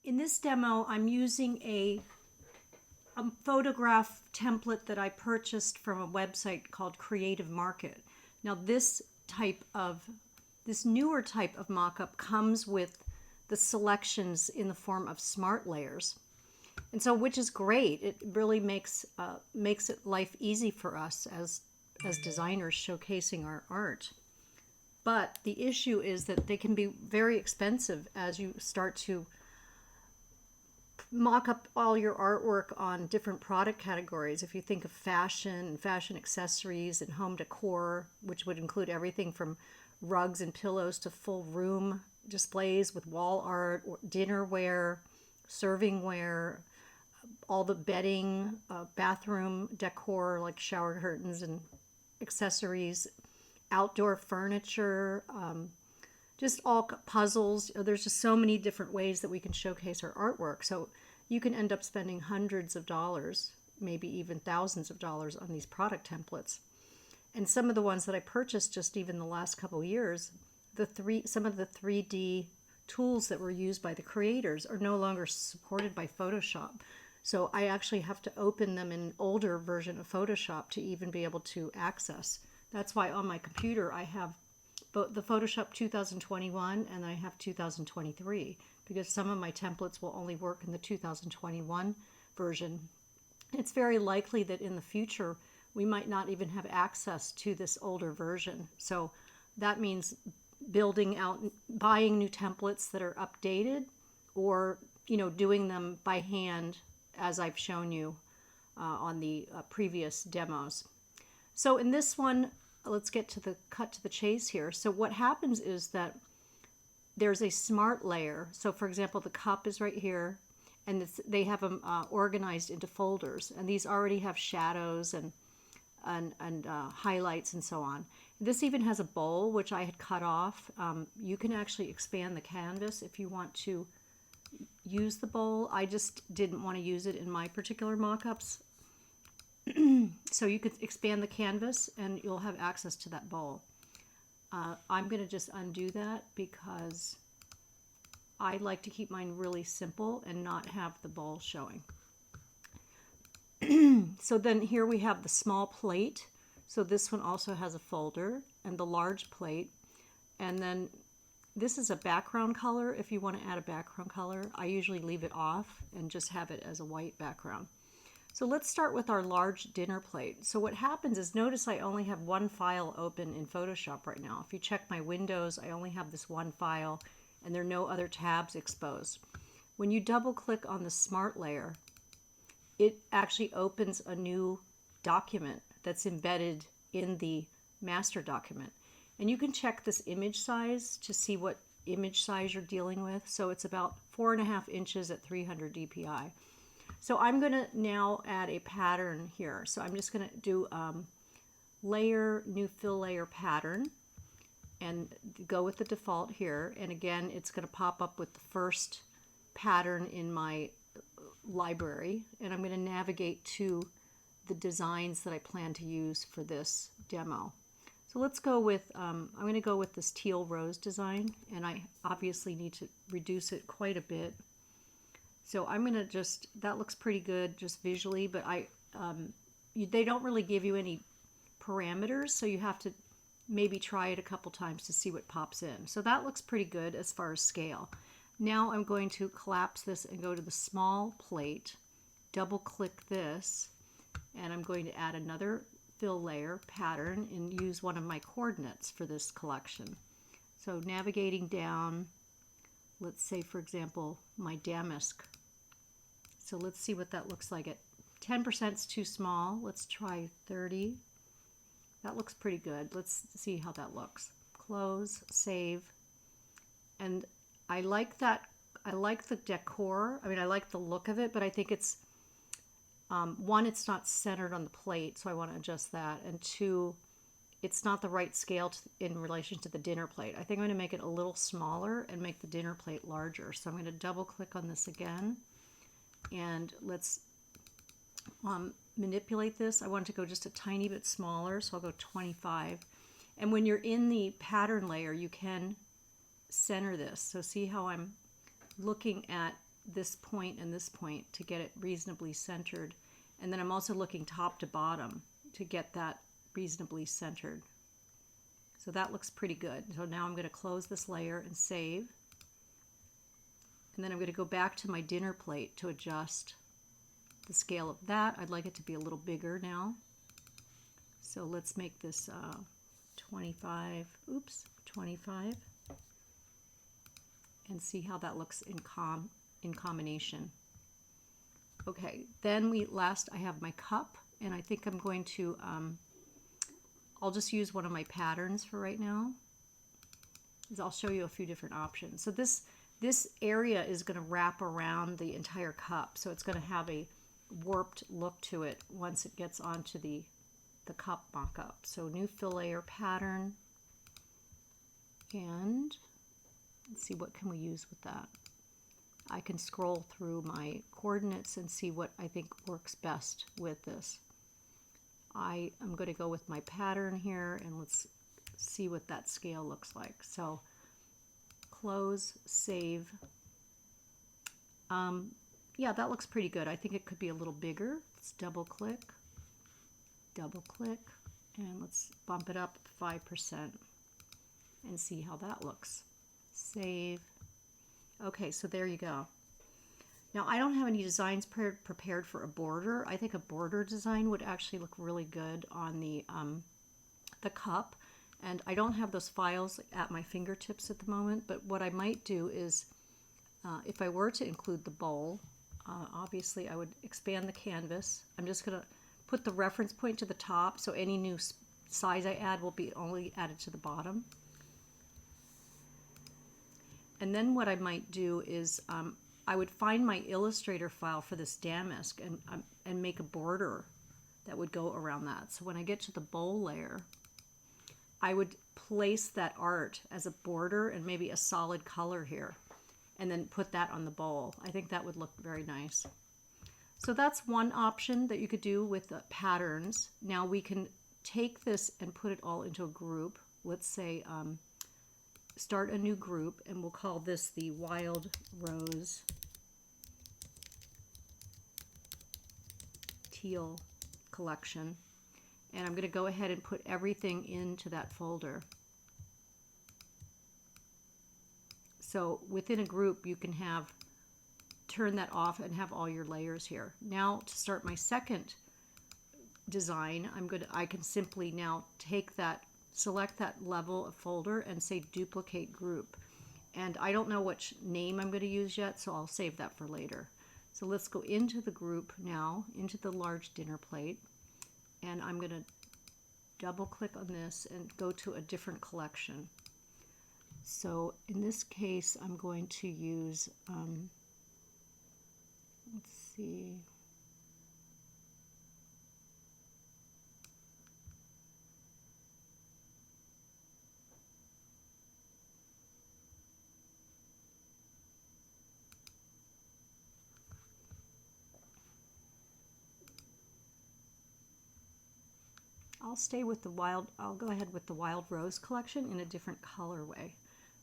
In this demo, I'm using a photograph template that I purchased from a website called Creative Market. Now this newer type of mockup comes with the selections in the form of smart layers. And so, which is great. It really makes it life easy for us as designers showcasing our art. But the issue is that they can be very expensive as you start to mock up all your artwork on different product categories. If you think of fashion and fashion accessories and home decor, which would include everything from rugs and pillows to full room displays with wall art, or dinnerware, servingware, all the bedding, bathroom decor like shower curtains and accessories, outdoor furniture, just all puzzles. There's just so many different ways that we can showcase our artwork. So you can end up spending hundreds of dollars, maybe even thousands of dollars on these product templates. And some of the ones that I purchased just even the last couple of years, some of the 3D tools that were used by the creators are no longer supported by Photoshop. So I actually have to open them in an older version of Photoshop to even be able to access. That's why on my computer I have the Photoshop 2021 and I have 2023, because some of my templates will only work in the 2021 version. It's very likely that in the future we might not even have access to this older version. So that means buying new templates that are updated, or doing them by hand as I've shown you on the previous demos. So in this one, let's get to the cut to the chase here. So what happens is that there's a smart layer. So for example, the cup is right here, and they have them organized into folders, and these already have shadows and highlights and so on. This even has a bowl, which I had cut off. You can actually expand the canvas if you want to use the bowl. I just didn't want to use it in my particular mock-ups. So you could expand the canvas and you'll have access to that bowl. I'm going to just undo that because I like to keep mine really simple and not have the bowl showing. So then here we have the small plate. So this one also has a folder, and the large plate. And then this is a background color if you want to add a background color. I usually leave it off and just have it as a white background. So let's start with our large dinner plate. So what happens is, notice I only have one file open in Photoshop right now. If you check my windows, I only have this one file and there are no other tabs exposed. When you double click on the smart layer, it actually opens a new document that's embedded in the master document. And you can check this image size to see what image size you're dealing with. So it's about 4.5 inches at 300 dpi. So I'm going to now add a pattern here. So I'm just going to do layer, new fill layer pattern, and go with the default here. And again, it's going to pop up with the first pattern in my library. And I'm going to navigate to the designs that I plan to use for this demo. So let's go with, I'm going to go with this teal rose design, and I obviously need to reduce it quite a bit. So I'm going to that looks pretty good just visually, but they don't really give you any parameters, so you have to maybe try it a couple times to see what pops in. So that looks pretty good as far as scale. Now I'm going to collapse this and go to the small plate, double click this, and I'm going to add another fill layer pattern and use one of my coordinates for this collection. So navigating down, let's say for example my damask. So let's see what that looks like. At 10% is too small. Let's try 30. That looks pretty good. Let's see how that looks. Close, save. And I like that. I like the decor. I mean, I like the look of it, but I think it's one, it's not centered on the plate, so I want to adjust that. And two, it's not the right scale in relation to the dinner plate. I think I'm going to make it a little smaller and make the dinner plate larger. So I'm going to double click on this again, and let's manipulate this. I want it to go just a tiny bit smaller, so I'll go 25. And when you're in the pattern layer, you can center this. So see how I'm looking at this point and this point to get it reasonably centered. And then I'm also looking top to bottom to get that reasonably centered. So that looks pretty good. So now I'm going to close this layer and save. And then I'm going to go back to my dinner plate to adjust the scale of that. I'd like it to be a little bigger now. So let's make this 25, and see how that looks in combination. Okay, then I have my cup, and I think I'm going to, I'll just use one of my patterns for right now. I'll show you a few different options. So this area is going to wrap around the entire cup, so it's going to have a warped look to it once it gets onto the cup mock-up. So new fill layer pattern, and let's see, what can we use with that? I can scroll through my coordinates and see what I think works best with this. I am going to go with my pattern here, and let's see what that scale looks like. So close, save. Yeah, that looks pretty good. I think it could be a little bigger. Let's double click, and let's bump it up 5% and see how that looks. Save. Okay, so there you go. Now I don't have any designs prepared for a border. I think a border design would actually look really good on the cup, and I don't have those files at my fingertips at the moment, but what I might do is if I were to include the bowl, obviously I would expand the canvas. I'm just going to put the reference point to the top, so any new size I add will be only added to the bottom. And then what I might do is I would find my Illustrator file for this damask and make a border that would go around that. So when I get to the bowl layer, I would place that art as a border and maybe a solid color here, and then put that on the bowl. I think that would look very nice. So that's one option that you could do with the patterns. Now we can take this and put it all into a group. Let's say start a new group, and we'll call this the Wild Rose Teal Collection. And I'm going to go ahead and put everything into that folder. So within a group, you can turn that off and have all your layers here. Now to start my second design, I can simply now take that, select that level of folder and say duplicate group. And I don't know which name I'm going to use yet, so I'll save that for later. So let's go into the group now, into the large dinner plate, and I'm going to double click on this and go to a different collection. So in this case, I'm going to use, let's see, I'll go ahead with the Wild Rose collection in a different colorway.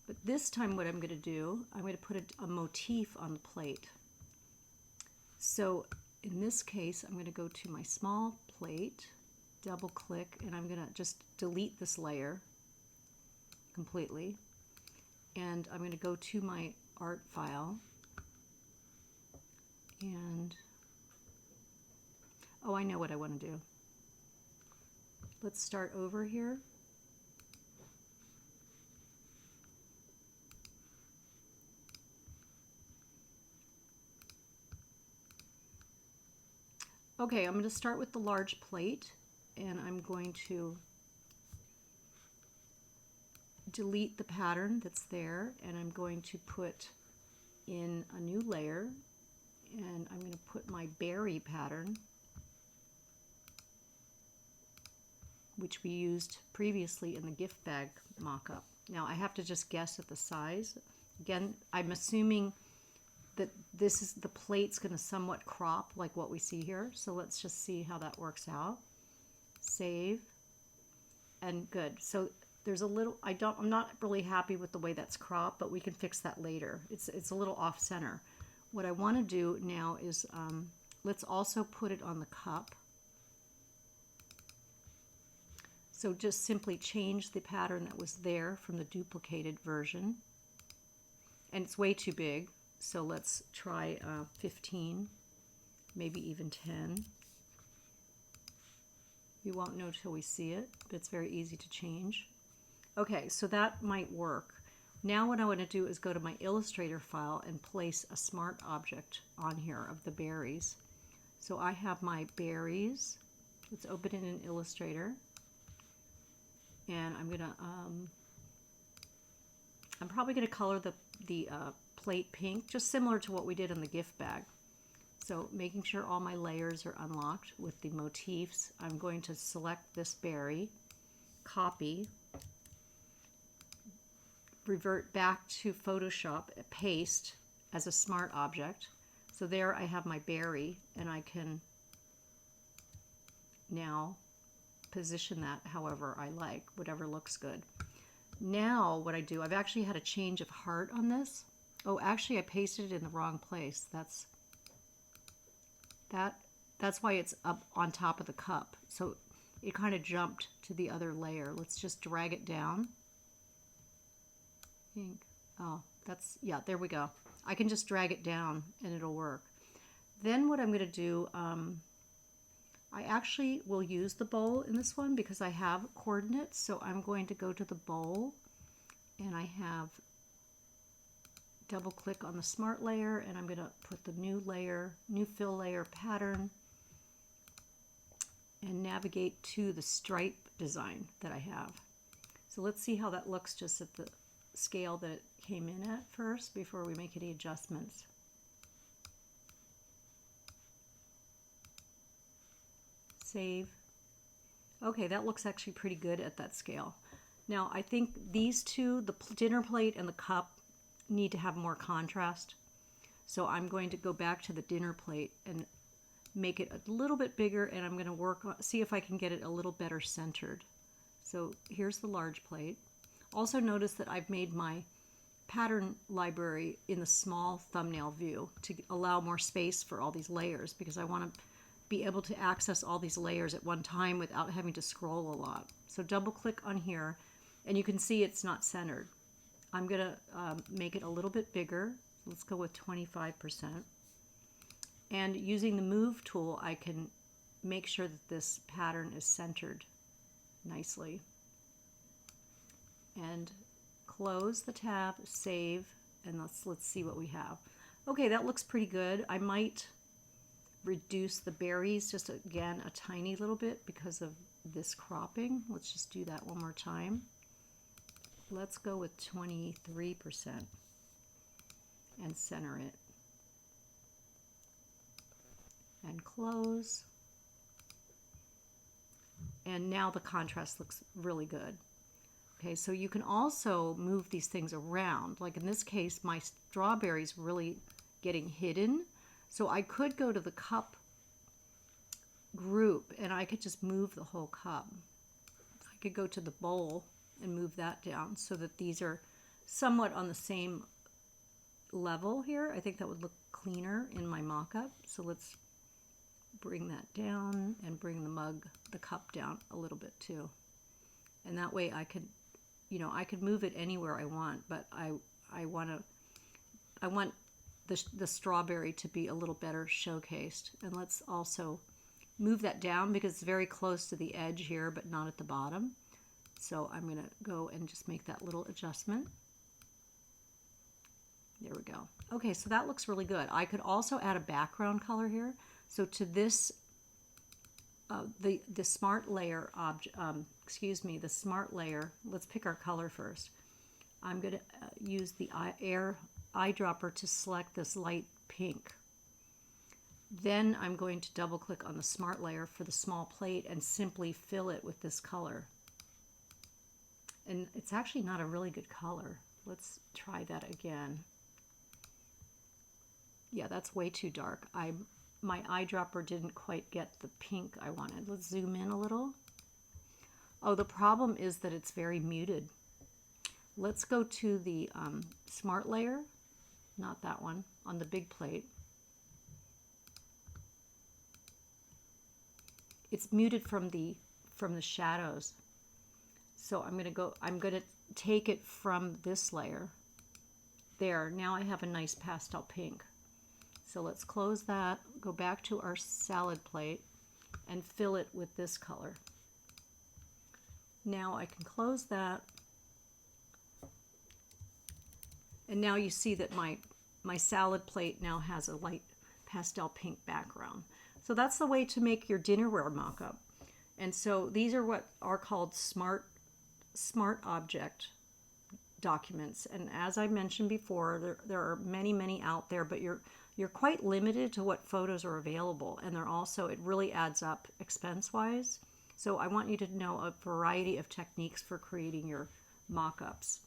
But this time what I'm going to do, I'm going to put a motif on the plate. So in this case, I'm going to go to my small plate, double click, and I'm going to just delete this layer completely. And I'm going to go to my art file, and oh, I know what I want to do. Let's start over here. Okay, I'm going to start with the large plate, and I'm going to delete the pattern that's there, and I'm going to put in a new layer, and I'm going to put my berry pattern, which we used previously in the gift bag mock-up. Now I have to just guess at the size. Again, I'm assuming that the plate's going to somewhat crop like what we see here. So let's just see how that works out. Save, and good. So there's a little, I'm not really happy with the way that's cropped, but we can fix that later. It's a little off center. what I want to do now is let's also put it on the cup. So just simply change the pattern that was there from the duplicated version. And it's way too big, so let's try 15, maybe even 10. We won't know till we see it, but it's very easy to change. Okay, so that might work. Now what I want to do is go to my Illustrator file and place a smart object on here of the berries. So I have my berries. Let's open it in Illustrator. And I'm probably gonna color the plate pink, just similar to what we did in the gift bag. So making sure all my layers are unlocked with the motifs, I'm going to select this berry, copy, revert back to Photoshop, paste as a smart object. So there I have my berry, and I can now position that however I like, whatever looks good. Now what I do, I've actually had a change of heart on this. Oh, actually I pasted it in the wrong place. That's why it's up on top of the cup. So it kind of jumped to the other layer. Let's just drag it down. Oh, yeah, there we go. I can just drag it down and it'll work. Then what I'm going to do, I actually will use the bowl in this one because I have coordinates. So I'm going to go to the bowl, and I have double click on the smart layer, and I'm going to put the new layer, new fill layer pattern, and navigate to the stripe design that I have. So let's see how that looks just at the scale that it came in at first before we make any adjustments. Save. Okay, that looks actually pretty good at that scale. Now I think these two, the dinner plate and the cup, need to have more contrast. So I'm going to go back to the dinner plate and make it a little bit bigger, and I'm going to work on, see if I can get it a little better centered. So here's the large plate. Also notice that I've made my pattern library in the small thumbnail view to allow more space for all these layers, because I want to be able to access all these layers at one time without having to scroll a lot. So double click on here, and you can see it's not centered. I'm going to make it a little bit bigger. Let's go with 25%. And using the move tool, I can make sure that this pattern is centered nicely. And close the tab, save, and let's see what we have. Okay, that looks pretty good. I might reduce the berries just again a tiny little bit because of this cropping. Let's just do that one more time. Let's go with 23% and center it. And close. And now the contrast looks really good. Okay, so you can also move these things around. Like in this case, my strawberry's really getting hidden. So I could go to the cup group and I could just move the whole cup. I could go to the bowl and move that down so that these are somewhat on the same level here. I think that would look cleaner in my mock-up. So let's bring that down and bring the cup down a little bit too. And that way I could, I could move it anywhere I want, but I want the strawberry to be a little better showcased. And let's also move that down because it's very close to the edge here, but not at the bottom. So I'm going to go and just make that little adjustment. There we go. Okay, so that looks really good. I could also add a background color here. So to this, the smart layer the smart layer, let's pick our color first. I'm going to use the eyedropper to select this light pink. Then I'm going to double click on the smart layer for the small plate and simply fill it with this color. And it's actually not a really good color. Let's try that again. Yeah, that's way too dark. My eyedropper didn't quite get the pink I wanted. Let's zoom in a little. Oh, the problem is that it's very muted. Let's go to the smart layer not that one, on the big plate. It's muted from the shadows. So I'm going to take it from this layer. There, now I have a nice pastel pink. So let's close that, go back to our salad plate, and fill it with this color. Now I can close that. And now you see that my salad plate now has a light pastel pink background. So that's the way to make your dinnerware mock-up. And so these are what are called smart object documents. And as I mentioned before, there are many out there, but you're quite limited to what photos are available. And they're also, it really adds up expense-wise. So I want you to know a variety of techniques for creating your mock-ups.